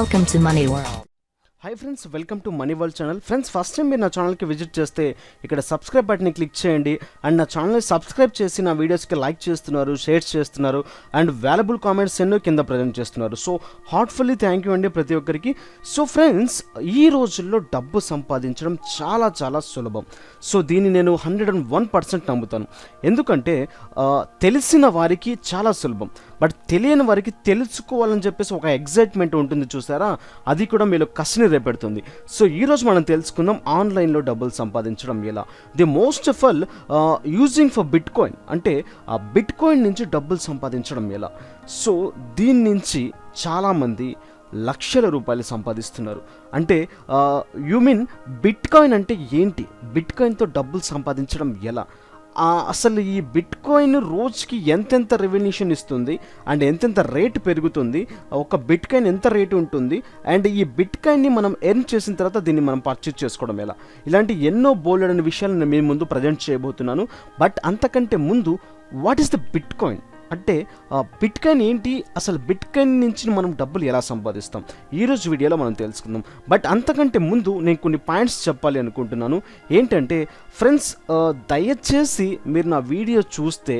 Welcome to Money World. Hi friends, welcome to money world channel. Friends, first time మీరు నా ఛానల్కి visit చేస్తే ఇక్కడ సబ్స్క్రైబ్ బటన్ని క్లిక్ చేయండి. అండ్ నా ఛానల్ని సబ్స్క్రైబ్ చేసి నా వీడియోస్కి లైక్ చేస్తున్నారు, షేర్ చేస్తున్నారు, అండ్ వాల్యుబుల్ కామెంట్స్ ఎన్నో కింద ప్రజెంట్ చేస్తున్నారు. సో హార్ట్ఫుల్లీ థ్యాంక్ యూ అండి ప్రతి ఒక్కరికి. సో ఫ్రెండ్స్, ఈ రోజుల్లో డబ్బు సంపాదించడం చాలా చాలా సులభం. సో దీన్ని నేను 101% నమ్ముతాను. ఎందుకంటే తెలిసిన వారికి చాలా సులభం, బట్ తెలియని వారికి తెలుసుకోవాలని చెప్పేసి ఒక ఎగ్జైట్మెంట్ ఉంటుంది చూసారా, అది కూడా మీలో కసిని రేపెడుతుంది. సో ఈరోజు మనం తెలుసుకుందాం ఆన్లైన్లో డబ్బులు సంపాదించడం ఎలా. The most of all using for bit coin, అంటే ఆ బిట్ కాయిన్ నుంచి డబ్బులు సంపాదించడం ఎలా. సో దీని నుంచి చాలామంది లక్షల రూపాయలు సంపాదిస్తున్నారు. అంటే యు మీన్ బిట్ కాయిన్ అంటే ఏంటి, బిట్ కాయిన్తో డబ్బులు సంపాదించడం ఎలా, అసలు ఈ బిట్ కాయిన్ రోజుకి ఎంతెంత రెవెన్యూషన్ ఇస్తుంది అండ్ ఎంతెంత రేటు పెరుగుతుంది, ఒక బిట్ కాయిన్ ఎంత రేటు ఉంటుంది, అండ్ ఈ బిట్ కాయిన్ని మనం ఎర్న్ చేసిన తర్వాత దీన్ని మనం పర్చేజ్ చేసుకోవడం ఎలా, ఇలాంటి ఎన్నో బోలెడని విషయాలు నేను మీ ముందు ప్రజెంట్ చేయబోతున్నాను. బట్ అంతకంటే ముందు, what is the bit coin అంటే బిట్ కాయిన్ ఏంటి, అసలు బిట్ కాయిన్ నుంచి మనం డబ్బులు ఎలా సంపాదిస్తాం, ఈరోజు వీడియోలో మనం తెలుసుకుందాం. బట్ అంతకంటే ముందు నేను కొన్ని పాయింట్స్ చెప్పాలి అనుకుంటున్నాను. ఏంటంటే ఫ్రెండ్స్, దయచేసి మీరు నా వీడియో చూస్తే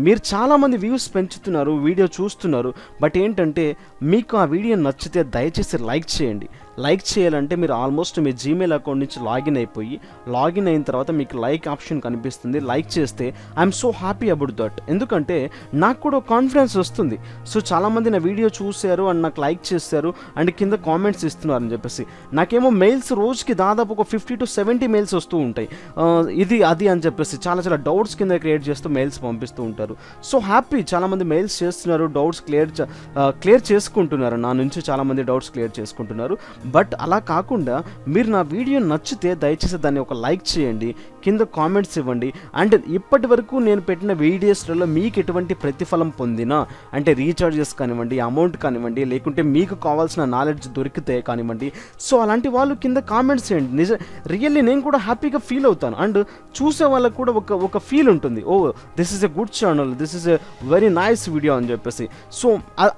మీరు చాలామంది వ్యూస్ పెంచుతున్నారు, వీడియో చూస్తున్నారు, బట్ ఏంటంటే మీకు ఆ వీడియో నచ్చితే దయచేసి లైక్ చేయండి. లైక్ చేయాలంటే మీరు ఆల్మోస్ట్ మీ జీమెయిల్ అకౌంట్ నుంచి లాగిన్ అయిపోయి, లాగిన్ అయిన తర్వాత మీకు లైక్ ఆప్షన్ కనిపిస్తుంది. లైక్ చేస్తే I'm so happy about that. ఎందుకంటే నాకు కూడా కాన్ఫిడెన్స్ వస్తుంది. సో చాలామంది నా వీడియో చూశారు అండ్ నాకు లైక్ చేశారు అండ్ కింద కామెంట్స్ ఇస్తున్నారు అని చెప్పేసి. నాకేమో మెయిల్స్ రోజుకి దాదాపు ఒక 50 to 70 మెయిల్స్ వస్తూ ఉంటాయి, ఇది అది అని చెప్పేసి చాలా చాలా డౌట్స్ కింద క్రియేట్ చేస్తూ మెయిల్స్ పంపిస్తూ ఉంటారు. సో హ్యాపీ, చాలామంది మెయిల్స్ చేస్తున్నారు, డౌట్స్ క్లియర్ చేసుకుంటున్నారు, నా నుంచి చాలామంది డౌట్స్ క్లియర్ చేసుకుంటున్నారు. బట్ అలా కాకుండా మీరు నా వీడియో నచ్చితే దయచేసి దాన్ని ఒక లైక్ చేయండి, కింద కామెంట్స్ ఇవ్వండి. అండ్ ఇప్పటి వరకు నేను పెట్టిన వీడియోస్లలో మీకు ఎటువంటి ప్రతిఫలం పొందినా, అంటే రీఛార్జెస్ కానివ్వండి, అమౌంట్ కానివ్వండి, లేకుంటే మీకు కావాల్సిన నాలెడ్జ్ దొరికితే కానివ్వండి, సో అలాంటి వాళ్ళు కింద కామెంట్స్ చేయండి. రియల్లీ నేను కూడా హ్యాపీగా ఫీల్ అవుతాను. అండ్ చూసే వాళ్ళకు కూడా ఒక ఫీల్ ఉంటుంది, oh this is a good channel, this is a very nice video అని చెప్పేసి. సో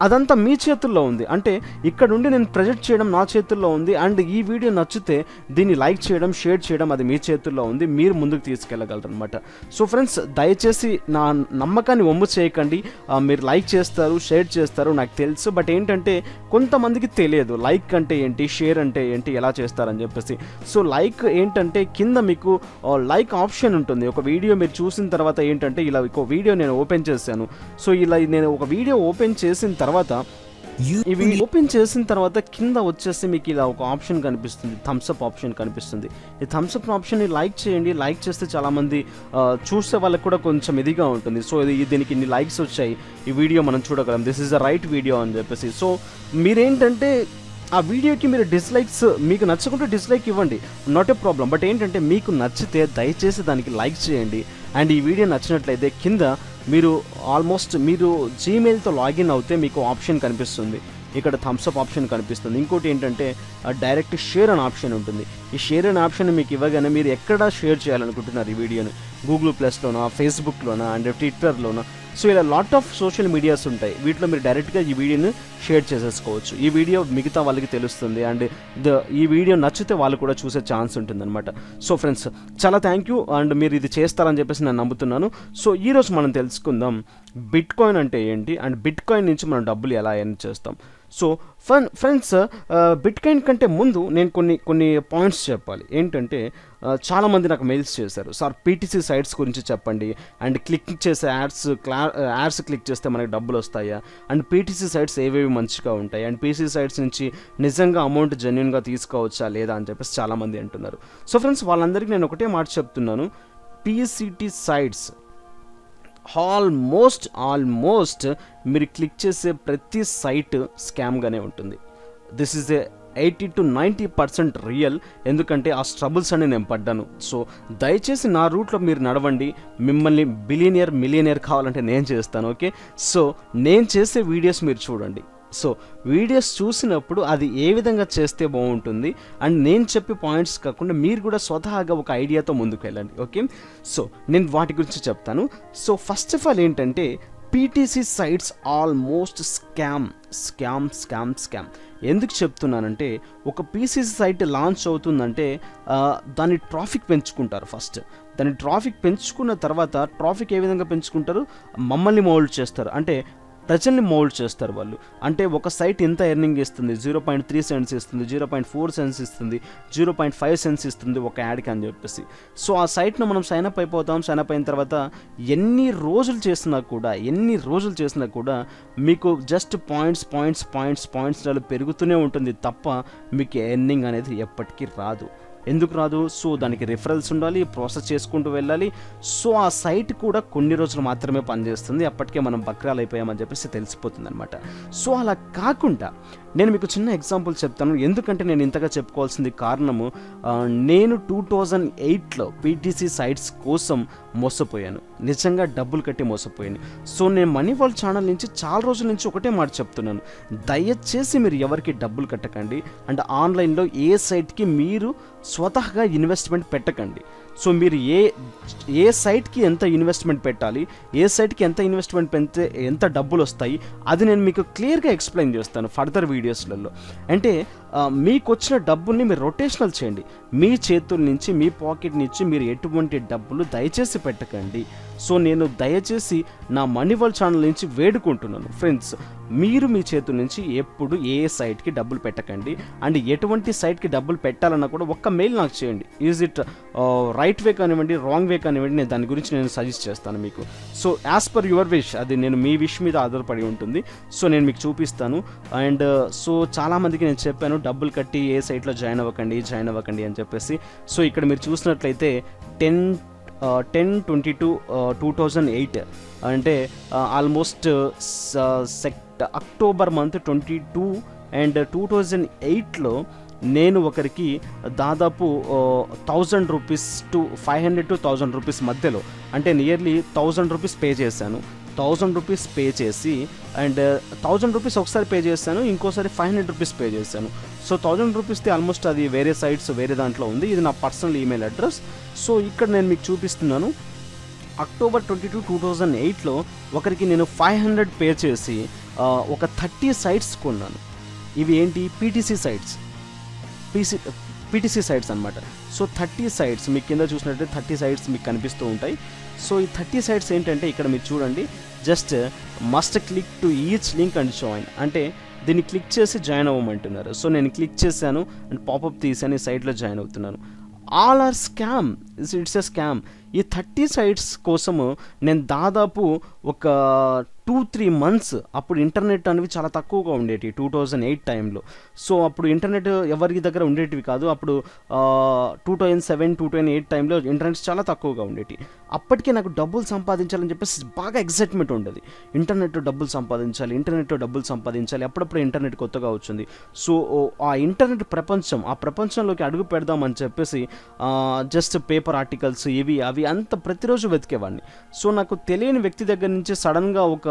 అదంతా మీ చేతుల్లో ఉంది. అంటే ఇక్కడ నుండి నేను ప్రజెంట్ చేయడం నా చేతుల్లో ఉంది. అండ్ ఈ వీడియో నచ్చితే దీన్ని లైక్ చేయడం, షేర్ చేయడం అది మీ చేతుల్లో ఉంది, మీరు ముందుకు తీసుకెళ్ళగలరు అనమాట. సో ఫ్రెండ్స్, దయచేసి నా నమ్మకాన్ని వమ్ము చేయకండి. మీరు లైక్ చేస్తారు, షేర్ చేస్తారు, నాకు తెలుసు. బట్ ఏంటంటే కొంతమందికి తెలియదు లైక్ అంటే ఏంటి, షేర్ అంటే ఏంటి, ఎలా చేస్తారని చెప్పేసి. సో లైక్ ఏంటంటే కింద మీకు లైక్ ఆప్షన్ ఉంటుంది. ఒక వీడియో మీరు చూసిన తర్వాత ఏంటంటే, ఇలా ఒక వీడియో నేను ఓపెన్ చేశాను. సో ఇలా నేను ఒక వీడియో ఓపెన్ చేసిన తర్వాత, ఇవి ఓపెన్ చేసిన తర్వాత కింద వచ్చేసి మీకు ఇలా ఒక ఆప్షన్ కనిపిస్తుంది, థమ్స్అప్ ఆప్షన్ కనిపిస్తుంది. ఈ థమ్స్అప్ ఆప్షన్ని లైక్ చేయండి. లైక్ చేస్తే చాలామంది చూసే వాళ్ళకి కూడా కొంచెం ఇదిగా ఉంటుంది. సో దీనికి ఇన్ని లైక్స్ వచ్చాయి, ఈ వీడియో మనం చూడగలం, this is the right video అని చెప్పేసి. సో మీరేంటంటే ఆ వీడియోకి మీరు డిస్లైక్స్, మీకు నచ్చకుంటే డిస్లైక్ ఇవ్వండి, నాట్ ఏ ప్రాబ్లం. బట్ ఏంటంటే మీకు నచ్చితే దయచేసి దానికి లైక్ చేయండి. అండ్ ఈ వీడియో నచ్చినట్లయితే కింద మీరు మీరు జీమెయిల్తో లాగిన్ అవుతే మీకు ఆప్షన్ కనిపిస్తుంది, ఇక్కడ థమ్స్అప్ ఆప్షన్ కనిపిస్తుంది. ఇంకోటి ఏంటంటే డైరెక్ట్ షేర్ అనే ఆప్షన్ ఉంటుంది. ఈ షేర్ అనే ఆప్షన్ మీకు ఇవ్వగానే మీరు ఎక్కడ షేర్ చేయాలనుకుంటున్నారు ఈ వీడియోని, గూగుల్ ప్లస్లోనా, ఫేస్బుక్లోనా, అండ్ ట్విట్టర్లోనా, సో ఇలా లాట్ ఆఫ్ సోషల్ మీడియాస్ ఉంటాయి. వీటిలో మీరు డైరెక్ట్గా ఈ వీడియోని షేర్ చేసేసుకోవచ్చు. ఈ వీడియో మిగతా వాళ్ళకి తెలుస్తుంది అండ్ ఈ వీడియో నచ్చితే వాళ్ళు కూడా చూసే ఛాన్స్ ఉంటుంది అనమాట. సో ఫ్రెండ్స్, చాలా థ్యాంక్ యూ. అండ్ మీరు ఇది చేస్తారని చెప్పేసి నేను నమ్ముతున్నాను. సో ఈరోజు మనం తెలుసుకుందాం బిట్ కాయిన్ అంటే ఏంటి అండ్ బిట్ కాయిన్ నుంచి మనం డబ్బులు ఎలా ఎర్న్ చేస్తాం. సో ఫ్రెండ్స్, బిట్ కాయిన్ కంటే ముందు నేను కొన్ని పాయింట్స్ చెప్పాలి. ఏంటంటే చాలామంది నాకు మెయిల్స్ చేశారు, సార్ పీటీసీ సైట్స్ గురించి చెప్పండి, అండ్ క్లిక్ చేసే యాడ్స్ క్లిక్ చేస్తే మనకి డబ్బులు వస్తాయా, అండ్ పీటీసీ సైట్స్ ఏవేవి మంచిగా ఉంటాయి, అండ్ పీసీ సైట్స్ నుంచి నిజంగా అమౌంట్ జెన్యున్గా తీసుకోవచ్చా లేదా అని చెప్పేసి చాలామంది అంటున్నారు. సో ఫ్రెండ్స్, వాళ్ళందరికీ నేను ఒకటే మాట చెప్తున్నాను, పీసీటీ సైట్స్ ఆల్మోస్ట్ మీరు క్లిక్ చేసే ప్రతి సైట్ స్కామ్గానే ఉంటుంది. This is 80 to 90% real. ఎందుకంటే ఆ స్ట్రబుల్స్ అని నేను పడ్డాను. సో దయచేసి నా రూట్లో మీరు నడవండి. మిమ్మల్ని మిలియనియర్ కావాలంటే నేను చేస్తాను, ఓకే. సో నేను చేసే వీడియోస్ మీరు చూడండి. సో వీడియోస్ చూసినప్పుడు అది ఏ విధంగా చేస్తే బాగుంటుంది అండ్ నేను చెప్పే పాయింట్స్ కాకుండా మీరు కూడా స్వతహాగా ఒక ఐడియాతో ముందుకు వెళ్ళండి, ఓకే. సో నేను వాటి గురించి చెప్తాను. సో ఫస్ట్ ఆఫ్ ఆల్ ఏంటంటే పీటీసీ సైట్స్ ఆల్మోస్ట్ స్కామ్. ఎందుకు చెప్తున్నానంటే, ఒక పీసీసీ సైట్ లాంచ్ అవుతుందంటే దాని ట్రాఫిక్ పెంచుకుంటారు ఫస్ట్. దాని ట్రాఫిక్ పెంచుకున్న తర్వాత ట్రాఫిక్ ఏ విధంగా పెంచుకుంటారు, మమ్మల్ని మోల్డ్ చేస్తారు, అంటే ప్రజల్ని మోల్డ్ చేస్తారు వాళ్ళు. అంటే ఒక సైట్ ఎంత ఎర్నింగ్ ఇస్తుంది, 0.3 సెంట్స్ ఇస్తుంది, 0.4 సెంట్స్ ఇస్తుంది, 0.5 సెంట్స్ ఇస్తుంది ఒక యాడ్కి అని చెప్పేసి. సో ఆ సైట్ను మనం సైన్అప్ అయిపోతాం. సైన్అప్ అయిన తర్వాత ఎన్ని రోజులు చేసినా కూడా మీకు జస్ట్ పాయింట్స్ పెరుగుతూనే ఉంటుంది తప్ప మీకు ఎర్నింగ్ అనేది ఎప్పటికీ రాదు. ఎందుకు రాదు? సో దానికి రిఫరల్స్ ఉండాలి, ప్రాసెస్ చేసుకుంటూ వెళ్ళాలి. సో ఆ సైట్ కూడా కొన్ని రోజులు మాత్రమే పనిచేస్తుంది, అప్పటికే మనం బక్రాలు అయిపోయామని చెప్పేసి తెలిసిపోతుంది అనమాట. సో అలా కాకుండా నేను మీకు చిన్న ఎగ్జాంపుల్ చెప్తాను. ఎందుకంటే నేను ఇంతగా చెప్పుకోవాల్సింది కారణము, నేను 2008లో పీటీసీ సైట్స్ కోసం మోసపోయాను. నిజంగా డబ్బులు కట్టి మోసపోయాను. సో నేను మనీ వరల్డ్ ఛానల్ నుంచి చాలా రోజుల నుంచి ఒకటే మాట చెప్తున్నాను, దయచేసి మీరు ఎవరికి డబ్బులు కట్టకండి. అండ్ ఆన్లైన్లో ఏ సైట్కి మీరు స్వతహాగా ఇన్వెస్ట్మెంట్ పెట్టకండి. సో మీరు ఏ సైట్కి ఎంత ఇన్వెస్ట్మెంట్ పెట్టాలి, ఏ సైట్కి ఎంత ఇన్వెస్ట్మెంట్ పెడితే ఎంత డబ్బులు వస్తాయి, అది నేను మీకు క్లియర్గా ఎక్స్ప్లెయిన్ చేస్తాను ఫర్దర్ వీడియోస్లలో. అంటే మీకు వచ్చిన డబ్బుల్ని మీరు రొటేషనల్ చేయండి. మీ చేతుల నుంచి, మీ పాకెట్ నుంచి మీరు ఎటువంటి డబ్బులు దయచేసి పెట్టకండి. సో నేను దయచేసి నా మనీ వరల్డ్ ఛానల్ నుంచి వేడుకుంటున్నాను ఫ్రెండ్స్, మీరు మీ చేతుల నుంచి ఎప్పుడు ఏ సైట్కి డబ్బులు పెట్టకండి. అండ్ ఎటువంటి సైట్కి డబ్బులు పెట్టాలన్నా కూడా ఒక్క మెయిల్ నాకు చేయండి. ఈజ్ ఇట్ రైట్ వే కానివ్వండి, రాంగ్ వే కానివ్వండి, నేను దాని గురించి నేను సజెస్ట్ చేస్తాను మీకు. So as per your wish, అది నేను మీ విష్ మీద ఆధారపడి ఉంటుంది. సో నేను మీకు చూపిస్తాను. అండ్ సో చాలామందికి నేను చెప్పాను డబ్బులు కట్టి ఏ సైట్లో జాయిన్ అవ్వకండి అని చెప్పేసి. సో ఇక్కడ మీరు చూసినట్లయితే 10/22/2008 అంటే ఆల్మోస్ట్ అక్టోబర్ మంత్ 22 అండ్ 2008లో నేను ఒకరికి దాదాపు 1000 రూపీస్ టు 500 to 1000 రూపీస్ మధ్యలో, అంటే నియర్లీ 1000 రూపీస్ పే చేశాను. 1000 రూపీస్ పే చేసి, అండ్ 1000 రూపీస్ ఒకసారి పే చేశాను, ఇంకోసారి 500 రూపీస్ పే చేశాను. సో 1000 రూపీస్ది ఆల్మోస్ట్ అది వేరే సైట్స్ వేరే దాంట్లో ఉంది. ఇది నా పర్సనల్ ఈమెయిల్ అడ్రస్. సో ఇక్కడ నేను మీకు చూపిస్తున్నాను. అక్టోబర్ 22, 2008లో ఒకరికి నేను 500 పే చేసి ఒక 30 సైట్స్ కొన్నాను. ఇవి ఏంటి? పీటీసీ సైట్స్ అనమాట. సో 30 సైట్స్ మీకు కింద చూసినట్టు 30 సైట్స్ మీకు కనిపిస్తూ ఉంటాయి. సో ఈ 30 సైట్స్ ఏంటంటే ఇక్కడ మీరు చూడండి, just must click to each link and join, అంటే దీన్ని క్లిక్ చేసి జాయిన్ అవ్వమంటున్నారు. సో నేను క్లిక్ చేశాను అండ్ పాపప్ తీసాను, ఈ సైట్లో జాయిన్ అవుతున్నాను. All are scam, it's a scam. ఈ 30 సైట్స్ కోసము నేను దాదాపు ఒక 2-3 మంత్స్, అప్పుడు ఇంటర్నెట్ అనేవి చాలా తక్కువగా ఉండేవి 2008 టైంలో. సో అప్పుడు ఇంటర్నెట్ ఎవరి దగ్గర ఉండేటివి కాదు. అప్పుడు 2007, 2008 టైంలో ఇంటర్నెట్ చాలా తక్కువగా ఉండేవి. అప్పటికే నాకు డబ్బులు సంపాదించాలని చెప్పేసి బాగా ఎక్సైట్మెంట్ ఉండేది. ఇంటర్నెట్లో డబ్బులు సంపాదించాలి, అప్పుడప్పుడు ఇంటర్నెట్ కొత్తగా వచ్చింది. సో ఆ ఇంటర్నెట్ ఆ ప్రపంచంలోకి అడుగు పెడదామని చెప్పేసి జస్ట్ పేపర్ ఆర్టికల్స్ ఇవి అవి అంత ప్రతిరోజు వెతికేవాడిని. సో నాకు తెలియని వ్యక్తి దగ్గర నుంచి సడన్గా ఒక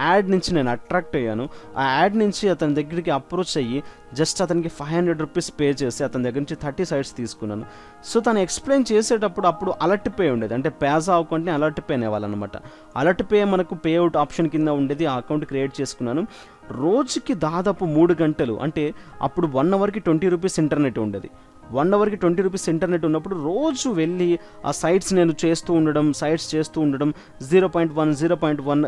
యాడ్ నుంచి నేను అట్రాక్ట్ అయ్యాను. ఆ యాడ్ నుంచి అతని దగ్గరికి అప్రోచ్ అయ్యి జస్ట్ అతనికి 500 రూపీస్ పే చేసి అతని దగ్గర నుంచి 30 సైట్స్ తీసుకున్నాను. సో తను ఎక్స్ప్లెయిన్ చేసేటప్పుడు అప్పుడు అలర్ట్ పే ఉండేది, అంటే పేజా అకౌంట్ని అలర్ట్ పే అనేవాళ్ళనమాట. అలర్ట్ పే మనకు పేఅవుట్ ఆప్షన్ కింద ఉండేది. ఆ అకౌంట్ క్రియేట్ చేసుకున్నాను. రోజుకి దాదాపు 3 గంటలు, అంటే అప్పుడు 1 అవర్కి 20 రూపీస్ ఇంటర్నెట్ ఉండేది. 1 అవర్కి 20 రూపీస్ ఇంటర్నెట్ ఉన్నప్పుడు రోజు వెళ్ళి ఆ సైట్స్ నేను చేస్తూ ఉండడం 0.1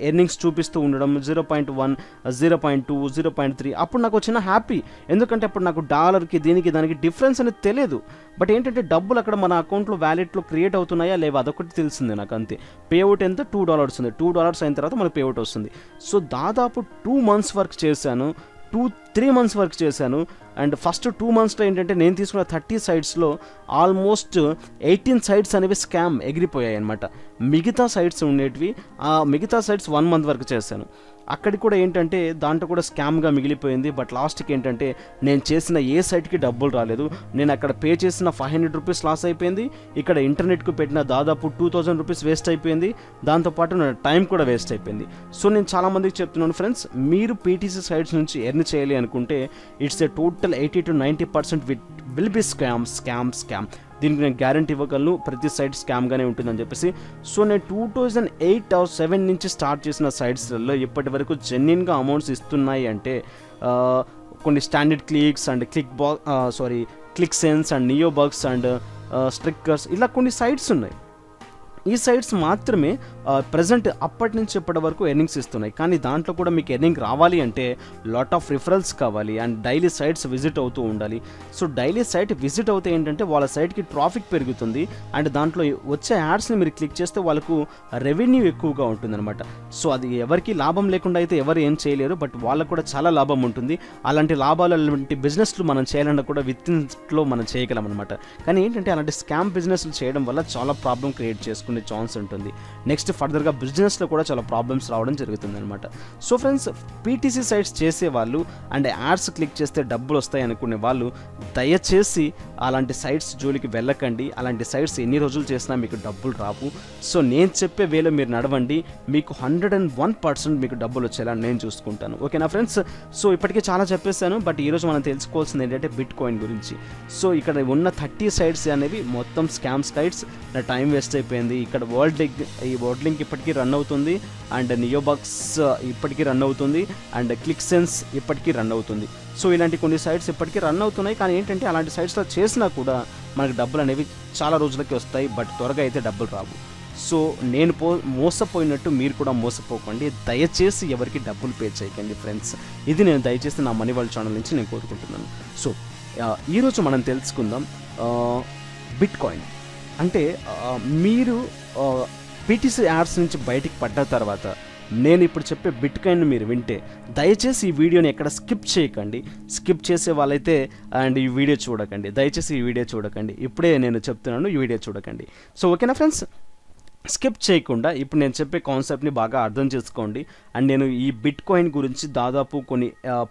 ఎర్నింగ్స్ చూపిస్తూ ఉండడం, 0.1, 0.2, 0.3. అప్పుడు నాకు వచ్చిన హ్యాపీ, ఎందుకంటే అప్పుడు నాకు డాలర్కి దీనికి దానికి డిఫరెన్స్ అనేది తెలియదు. బట్ ఏంటంటే డబ్బులు అక్కడ మన అకౌంట్లో వ్యాలెట్లో క్రియేట్ అవుతున్నాయా లేవా అదొకటి తెలిసిందే నాకు, అంతే. పేఅవుట్ ఎంత? $2 ఉంది. $2 అయిన తర్వాత మనకు పేఅవుట్ వస్తుంది. సో దాదాపు 2 మంత్స్ వర్క్ చేశాను, 2-3 మంత్స్ వర్క్ చేశాను. అండ్ ఫస్ట్ 2 మంత్స్లో ఏంటంటే నేను తీసుకున్న 30 సైట్స్లో ఆల్మోస్ట్ 18 సైట్స్ అనేవి స్కామ్ ఎగిరిపోయాయి అనమాట. మిగతా సైట్స్ ఉండేటివి, ఆ మిగతా సైట్స్ 1 మంత్ వరకు చేశాను. అక్కడికి కూడా ఏంటంటే దాంట్లో కూడా స్కామ్గా మిగిలిపోయింది. బట్ లాస్ట్కి ఏంటంటే నేను చేసిన ఏ సైట్కి డబ్బులు రాలేదు. నేను అక్కడ పే చేసిన 500 రూపీస్ లాస్ అయిపోయింది. ఇక్కడ ఇంటర్నెట్కు పెట్టిన దాదాపు 2000 రూపీస్ వేస్ట్ అయిపోయింది. దాంతోపాటు నా టైం కూడా వేస్ట్ అయిపోయింది. సో నేను చాలామందికి చెప్తున్నాను ఫ్రెండ్స్, మీరు పీటీసీ సైట్స్ నుంచి ఎర్న్ చేయాలి అనుకుంటే it's a total 80 to 90% will be scam. దీనికి నేను గ్యారంటీ ఇవ్వగలను, ప్రతి సైట్ స్కామ్గానే ఉంటుందని చెప్పేసి. సో నేను 2008 or 7 నుంచి స్టార్ట్ చేసిన సైట్స్లలో ఇప్పటి వరకు జెన్యున్గా అమౌంట్స్ ఇస్తున్నాయి అంటే కొన్ని standard clicks and click sense and Neobux and స్ట్రిక్కర్స్, ఇలా కొన్ని సైట్స్ ఉన్నాయి. ఈ సైట్స్ మాత్రమే ప్రజెంట్ అప్పటి నుంచి ఇప్పటి వరకు ఎర్నింగ్స్ ఇస్తున్నాయి. కానీ దాంట్లో కూడా మీకు ఎర్నింగ్ రావాలి అంటే లాట్ ఆఫ్ రిఫరల్స్ కావాలి అండ్ డైలీ సైట్స్ విజిట్ అవుతూ ఉండాలి. సో డైలీ సైట్ విజిట్ అవుతే ఏంటంటే వాళ్ళ సైట్కి ట్రాఫిక్ పెరుగుతుంది అండ్ దాంట్లో వచ్చే యాడ్స్ని మీరు క్లిక్ చేస్తే వాళ్ళకు రెవెన్యూ ఎక్కువగా ఉంటుందన్నమాట. సో అది ఎవరికి లాభం లేకుండా అయితే ఎవరు ఏం చేయలేరు, బట్ వాళ్ళకు కూడా చాలా లాభం ఉంటుంది. అలాంటి లాభాలు, అలాంటి బిజినెస్లు మనం చేయాలన్నా కూడా విత్ ఇన్లో మనం చేయగలం అనమాట. కానీ ఏంటంటే అలాంటి స్కామ్ బిజినెస్లు చేయడం వల్ల చాలా ప్రాబ్లం క్రియేట్ చేసుకునే ఛాన్స్ ఉంటుంది. నెక్స్ట్ ఫర్దర్గా బిజినెస్లో కూడా చాలా ప్రాబ్లమ్స్ రావడం జరుగుతుంది అనమాట. సో ఫ్రెండ్స్, పీటీసీ సైట్స్ చేసేవాళ్ళు అండ్ యాడ్స్ క్లిక్ చేస్తే డబ్బులు వస్తాయి అనుకునే వాళ్ళు దయచేసి అలాంటి సైట్స్ జోలికి వెళ్ళకండి. అలాంటి సైట్స్ ఎన్ని రోజులు చేసినా మీకు డబ్బులు రావు. సో నేను చెప్పే వేలో మీరు నడవండి, మీకు 101% మీకు డబ్బులు వచ్చేలా నేను చూసుకుంటాను. ఓకేనా ఫ్రెండ్స్? సో ఇప్పటికే చాలా చెప్పేశాను, బట్ ఈరోజు మనం తెలుసుకోవాల్సింది ఏంటంటే బిట్ కాయిన్ గురించి. సో ఇక్కడ ఉన్న 30 సైట్స్ అనేవి మొత్తం స్కామ్ సైట్స్. నా టైం వేస్ట్ అయిపోయింది. ఇక్కడ ఈ వరల్డ్ లింక్ ఇప్పటికీ రన్ అవుతుంది అండ్ నియోబగ్స్ ఇప్పటికీ రన్ అవుతుంది అండ్ క్లిక్ సెన్స్ ఇప్పటికీ రన్ అవుతుంది. సో ఇలాంటి కొన్ని సైట్స్ ఇప్పటికీ రన్ అవుతున్నాయి. కానీ ఏంటంటే అలాంటి సైట్స్లో చేసినా కూడా మనకు డబ్బులు అనేవి చాలా రోజులకి వస్తాయి, బట్ త్వరగా అయితే డబ్బులు రావు. సో నేను మోసపోయినట్టు మీరు కూడా మోసపోకండి. దయచేసి ఎవరికి డబ్బులు పే చేయకండి ఫ్రెండ్స్. ఇది నేను దయచేసి నా మనీ వరల్డ్ ఛానల్ నుంచి నేను కోరుకుంటున్నాను. సో ఈరోజు మనం తెలుసుకుందాం బిట్ కాయిన్ అంటే. మీరు పీటీసీ యాడ్స్ నుంచి బయటికి పడ్డ తర్వాత నేను ఇప్పుడు చెప్పే బిట్ కాయిన్ మీరు వింటే దయచేసి ఈ వీడియోని ఎక్కడ స్కిప్ చేయకండి. స్కిప్ చేసే వాళ్ళైతే అండ్ ఈ వీడియో చూడకండి, దయచేసి ఈ వీడియో చూడకండి. ఇప్పుడే నేను చెప్తున్నాను, ఈ వీడియో చూడకండి. సో ఓకేనా ఫ్రెండ్స్? స్కిప్ చేయకుండా ఇప్పుడు నేను చెప్పే కాన్సెప్ట్ని బాగా అర్థం చేసుకోండి. అండ్ నేను ఈ బిట్ కాయిన్ గురించి దాదాపు కొన్ని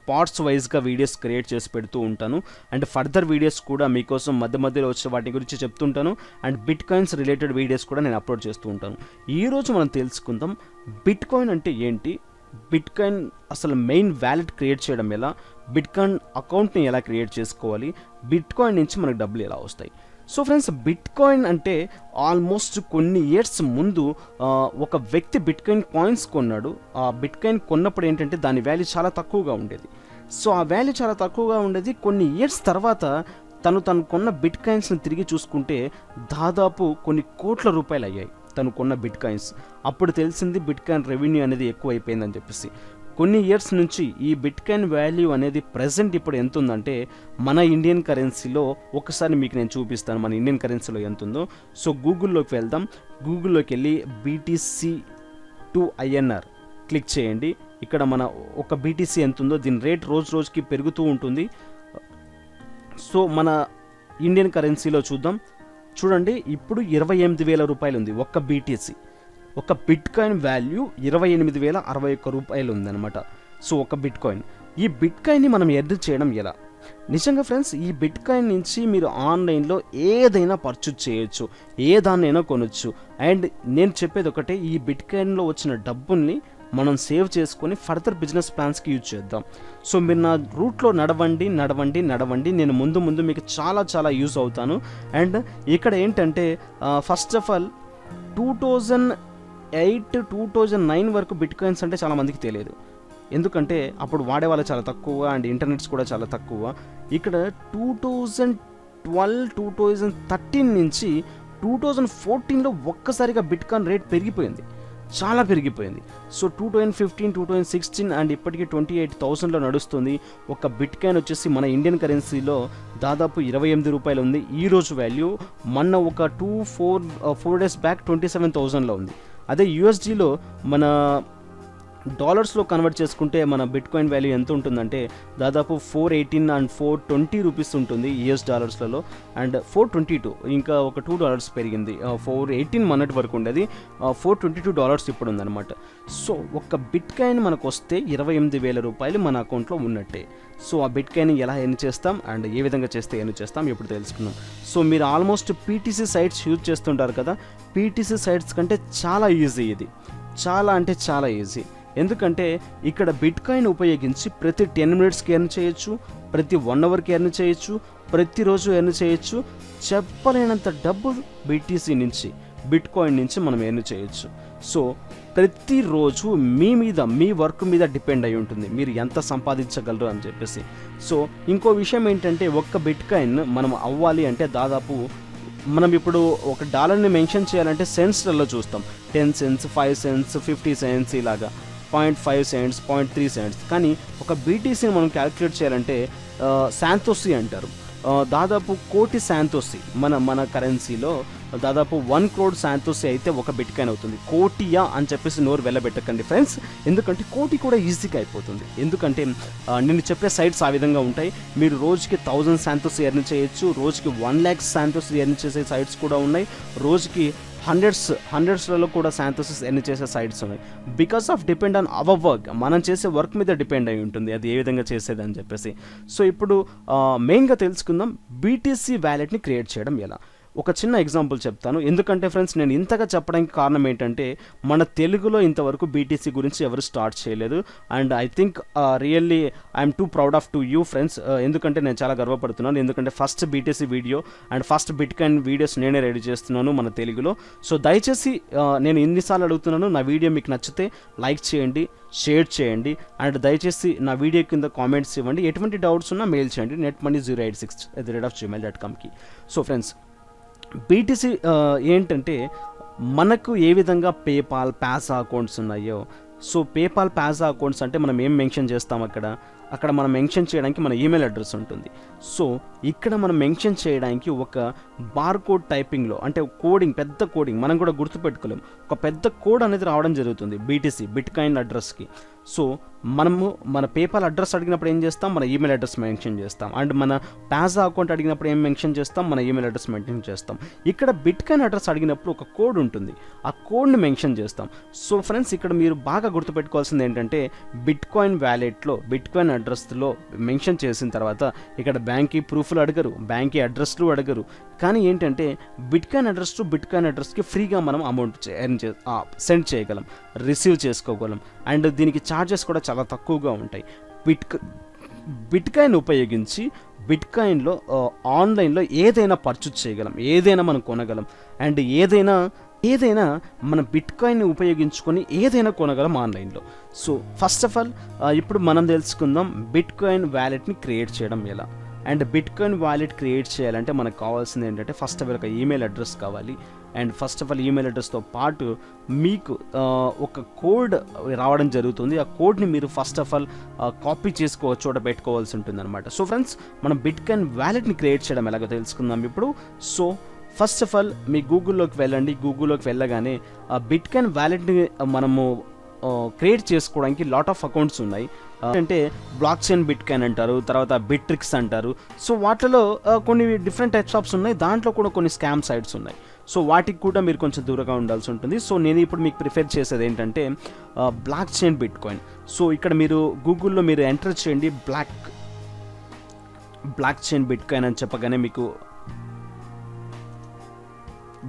పార్ట్స్ వైజ్గా వీడియోస్ క్రియేట్ చేసి పెడుతూ ఉంటాను. అండ్ ఫర్దర్ వీడియోస్ కూడా మీకోసం మధ్య మధ్యలో వచ్చే వాటి గురించి చెప్తుంటాను. And bit coins related videos కూడా నేను అప్లోడ్ చేస్తూ ఉంటాను. ఈరోజు మనం తెలుసుకుందాం బిట్ కాయిన్ అంటే ఏంటి, బిట్ కాయిన్ అసలు మెయిన్ వ్యాలెట్ క్రియేట్ చేయడం ఎలా, బిట్ కాయిన్ అకౌంట్ని ఎలా క్రియేట్ చేసుకోవాలి, బిట్ కాయిన్ నుంచి మనకు డబ్బులు ఎలా వస్తాయి. సో ఫ్రెండ్స్, బిట్ కాయిన్ అంటే ఆల్మోస్ట్ కొన్ని ఇయర్స్ ముందు ఒక వ్యక్తి బిట్ కాయిన్ కాయిన్స్ కొన్నాడు. ఆ బిట్ కాయిన్ కొన్నప్పుడు ఏంటంటే దాని వాల్యూ చాలా తక్కువగా ఉండేది. సో ఆ వాల్యూ చాలా తక్కువగా ఉండేది. కొన్ని ఇయర్స్ తర్వాత తను కొన్న బిట్ కాయిన్స్ని తిరిగి చూసుకుంటే దాదాపు కొన్ని కోట్ల రూపాయలు అయ్యాయి తను కొన్న బిట్ కాయిన్స్. అప్పుడు తెలిసింది బిట్ కాయిన్ రెవెన్యూ అనేది ఎక్కువ అయిపోయిందని చెప్పేసి. కొన్ని ఇయర్స్ నుంచి ఈ బిట్ కాయిన్ వాల్యూ అనేది ప్రజెంట్ ఇప్పుడు ఎంత ఉందంటే మన ఇండియన్ కరెన్సీలో ఒకసారి మీకు నేను చూపిస్తాను మన ఇండియన్ కరెన్సీలో ఎంత ఉందో. సో గూగుల్లోకి వెళ్దాం. గూగుల్లోకి వెళ్ళి BTC2INR క్లిక్ చేయండి. ఇక్కడ మన ఒక బీటీసీ ఎంత ఉందో దీని రేట్ రోజు రోజుకి పెరుగుతూ ఉంటుంది. సో మన ఇండియన్ కరెన్సీలో చూద్దాం. చూడండి, ఇప్పుడు 28,000 రూపాయలు ఉంది ఒక్క బీటీసీ. ఒక బిట్ కాయిన్ వాల్యూ 28,061 రూపాయలు ఉందన్నమాట. సో ఒక బిట్ కాయిన్. ఈ బిట్ కాయిన్ని మనం ఎర్న్ చేయడం ఎలా? నిజంగా ఫ్రెండ్స్, ఈ బిట్ కాయిన్ నుంచి మీరు ఆన్లైన్లో ఏదైనా పర్చేజ్ చేయొచ్చు, ఏదాన్నైనా కొనొచ్చు. అండ్ నేను చెప్పేది ఒకటే, ఈ బిట్ కాయిన్లో వచ్చిన డబ్బుల్ని మనం సేవ్ చేసుకొని ఫర్దర్ బిజినెస్ ప్లాన్స్కి యూజ్ చేద్దాం. సో మీరు నా రూట్లో నడవండి. నేను ముందు మీకు చాలా యూజ్ అవుతాను. అండ్ ఇక్కడ ఏంటంటే ఫస్ట్ ఆఫ్ ఆల్ 2008-2009 వరకు బిట్ కాయిన్స్ అంటే చాలామందికి తెలియదు. ఎందుకంటే అప్పుడు వాడేవాళ్ళు చాలా తక్కువ అండ్ ఇంటర్నెట్స్ కూడా చాలా తక్కువ. ఇక్కడ 2012-2013 నుంచి 2014లో ఒక్కసారిగా బిట్ కాయిన్ రేట్ పెరిగిపోయింది, చాలా పెరిగిపోయింది. సో 2015-2016 అండ్ ఇప్పటికీ 28,000లో నడుస్తుంది. ఒక బిట్ కాయిన్ వచ్చేసి మన ఇండియన్ కరెన్సీలో దాదాపు 28 రూపాయలు ఉంది ఈ రోజు వాల్యూ. మొన్న ఒక 4 డేస్ బ్యాక్ 27,000లో ఉంది. అదే యూఎస్డీలో మన డాలర్స్లో కన్వర్ట్ చేసుకుంటే మన బిట్ కాయిన్ వాల్యూ ఎంత ఉంటుందంటే దాదాపు 418 అండ్ 420 రూపీస్ ఉంటుంది యూఎస్ డాలర్స్లలో. అండ్ 422 ఇంకా ఒక $2 పెరిగింది. 418 మొన్నటి వరకు ఉండేది, $422 ఇప్పుడు ఉందన్నమాట. సో ఒక బిట్ కాయిన్ మనకు వస్తే 28,000 రూపాయలు మన అకౌంట్లో ఉన్నట్టే. సో ఆ బిట్ కాయిన్ ఎలా ఎర్న్ చేస్తాం అండ్ ఏ విధంగా చేస్తే ఎర్న్ చేస్తాం ఇప్పుడు తెలుసుకున్నాం. సో మీరు ఆల్మోస్ట్ పీటీసీ సైట్స్ యూజ్ చేస్తుంటారు కదా, పీటీసీ సైట్స్ కంటే చాలా ఈజీ ఇది, చాలా అంటే చాలా ఈజీ. ఎందుకంటే ఇక్కడ బిట్ కాయిన్ ఉపయోగించి ప్రతి 10 మినిట్స్కి ఎర్న్ చేయొచ్చు, ప్రతి 1 అవర్కి ఎర్న్ చేయొచ్చు, ప్రతిరోజు ఎర్న్ చేయొచ్చు, చెప్పలేనంత డబ్బు బీటీసీ నుంచి బిట్కాయిన్ నుంచి మనం ఎర్న్ చేయొచ్చు. సో ప్రతిరోజు మీ వర్క్ మీద డిపెండ్ అయి ఉంటుంది మీరు ఎంత సంపాదించగలరు అని చెప్పేసి. సో ఇంకో విషయం ఏంటంటే ఒక్క బిట్కాయిన్ మనం అవ్వాలి అంటే దాదాపు మనం ఇప్పుడు $1 మెన్షన్ చేయాలంటే సెంట్స్లలో చూస్తాం. 10 cents, 5 cents, 50 cents ఇలాగా 0.5 cents, 0.3 cents. కానీ ఒక బీటీసీని మనం క్యాలిక్యులేట్ చేయాలంటే శాంతోసి అంటారు. దాదాపు 1 కోటి శాంతోసి మన కరెన్సీలో దాదాపు 1 crore శాంతోసి అయితే ఒక బిట్కాయిన్ అవుతుంది. కోటియా అని చెప్పేసి నోరు వెళ్ళబెట్టకండి ఫ్రెండ్స్, ఎందుకంటే కోటి కూడా ఈజీగా అయిపోతుంది. ఎందుకంటే నేను చెప్పే సైట్స్ ఆ విధంగా ఉంటాయి. మీరు రోజుకి 1000 శాంతోసి ఎర్న్ చేయొచ్చు, రోజుకి 1 lakh శాంతోసి ఎర్న్ చేసే సైట్స్ కూడా ఉన్నాయి, రోజుకి హండ్రెడ్స్లలో కూడా శాంతోసిస్ ఎర్న్ చేసే సైట్స్ ఉన్నాయి. Because of depend on hour work, మనం చేసే వర్క్ మీద డిపెండ్ అయి ఉంటుంది అది ఏ విధంగా చేసేది అని చెప్పేసి. సో ఇప్పుడు మెయిన్గా తెలుసుకుందాం బీటీసీ వ్యాలెట్ని క్రియేట్ చేయడం ఎలా. ఒక చిన్న ఎగ్జాంపుల్ చెప్తాను, ఎందుకంటే ఫ్రెండ్స్ నేను ఇంతగా చెప్పడానికి కారణం ఏంటంటే మన తెలుగులో ఇంతవరకు బీటీసీ గురించి ఎవరు స్టార్ట్ చేయలేదు. And I think really I'm two proud off to you friends, ఎందుకంటే నేను చాలా గర్వపడుతున్నాను. ఎందుకంటే first BTC video and first bitcoin videos నేనే రెడీ చేస్తున్నాను మన తెలుగులో. సో దయచేసి నేను ఎన్నిసార్లు అడుగుతున్నాను, నా వీడియో మీకు నచ్చితే లైక్ చేయండి, షేర్ చేయండి, అండ్ దయచేసి నా వీడియో కింద కామెంట్స్ ఇవ్వండి. ఎటువంటి డౌట్స్ ఉన్నా మెయిల్ చేయండి netmoney086@gmail.comకి. సో ఫ్రెండ్స్ బీటీసీ ఏంటంటే మనకు ఏ విధంగా పేపాల్, పాసా అకౌంట్స్ ఉన్నాయో, సో పేపాల్, పాసా అకౌంట్స్ అంటే మనం ఏం మెన్షన్ చేస్తాం అక్కడ మనం మెన్షన్ చేయడానికి మన ఈమెయిల్ అడ్రస్ ఉంటుంది. సో ఇక్కడ మనం మెన్షన్ చేయడానికి ఒక బార్కోడ్ టైపింగ్లో అంటే కోడింగ్, పెద్ద కోడింగ్ మనం కూడా గుర్తుపెట్టుకోలేం, ఒక పెద్ద కోడ్ అనేది రావడం జరుగుతుంది బీటీసీ బిట్కాయిన్ అడ్రస్కి. సో మనము మన పేపాల్ అడ్రస్ అడిగినప్పుడు ఏం చేస్తాం, మన ఈమెయిల్ అడ్రస్ మెన్షన్ చేస్తాం. అండ్ మన పాసా అకౌంట్ అడిగినప్పుడు ఏం మెన్షన్ చేస్తాం, మన ఈమెయిల్ అడ్రస్ మెన్షన్ చేస్తాం. ఇక్కడ బిట్కాయిన్ అడ్రస్ అడిగినప్పుడు ఒక కోడ్ ఉంటుంది, ఆ కోడ్ని మెన్షన్ చేస్తాం. సో ఫ్రెండ్స్ ఇక్కడ మీరు బాగా గుర్తుపెట్టుకోవాల్సింది ఏంటంటే బిట్కాయిన్ వ్యాలెట్లో బిట్కాయిన్ అడ్రస్లో మెన్షన్ చేసిన తర్వాత ఇక్కడ బ్యాంక్కి ప్రూఫ్లు అడగరు, బ్యాంక్కి అడ్రస్లు అడగరు. కానీ ఏంటంటే బిట్కాయిన్ అడ్రస్ టు బిట్కాయిన్ అడ్రస్కి ఫ్రీగా మనం అమౌంట్ సెండ్ చేయగలం, రిసీవ్ చేసుకోగలం. అండ్ దీనికి ఛార్జెస్ కూడా చాలా తక్కువగా ఉంటాయి. బిట్కాయిన్ ఉపయోగించి బిట్కాయిన్లో ఆన్లైన్లో ఏదైనా పర్చేజ్ చేయగలం, ఏదైనా మనం కొనగలం. అండ్ ఏదైనా మన బిట్కాయిన్ని ఉపయోగించుకొని ఏదైనా కొనగలం ఆన్లైన్లో. సో ఫస్ట్ ఆఫ్ ఆల్ ఇప్పుడు మనం తెలుసుకుందాం బిట్కాయిన్ వ్యాలెట్ని క్రియేట్ చేయడం ఎలా. అండ్ బిట్కాయిన్ వాలెట్ క్రియేట్ చేయాలంటే మనకు కావాల్సింది ఏంటంటే ఫస్ట్ ఆఫ్ ఆల్ ఒక ఈమెయిల్ అడ్రస్ కావాలి. And first of all email అడ్రస్తో పాటు మీకు ఒక కోడ్ రావడం జరుగుతుంది. ఆ కోడ్ని మీరు ఫస్ట్ ఆఫ్ ఆల్ కాపీ చేసుకోవచ్చు, చోట పెట్టుకోవాల్సి ఉంటుంది అనమాట. సో ఫ్రెండ్స్ మనం బిట్కాయిన్ వ్యాలెట్ని క్రియేట్ చేయడం ఎలాగో తెలుసుకుందాం ఇప్పుడు. సో ఫస్ట్ ఆఫ్ ఆల్ మీ గూగుల్లోకి వెళ్ళండి. గూగుల్లోకి వెళ్ళగానే బిట్కాయిన్ వ్యాలెట్ని మనము క్రియేట్ చేసుకోవడానికి లాట్ ఆఫ్ అకౌంట్స్ ఉన్నాయి. అంటే బ్లాక్ చైన్ బిట్కాయిన్ అంటారు, తర్వాత బిట్రిక్స్ అంటారు. సో వాటిలో కొన్ని డిఫరెంట్ టైప్స్ ఆప్స్ ఉన్నాయి, దాంట్లో కూడా కొన్ని స్కామ్ సైట్స్ ఉన్నాయి. సో వాటికి కూడా మీరు కొంచెం దూరంగా ఉండాల్సి ఉంటుంది. సో నేను ఇప్పుడు మీకు ప్రిఫర్ చేసేది ఏంటంటే బ్లాక్ చైన్ బిట్కాయిన్. సో ఇక్కడ మీరు గూగుల్లో మీరు ఎంటర్ చేయండి బ్లాక్ చైన్ బిట్కాయిన్ అని చెప్పగానే మీకు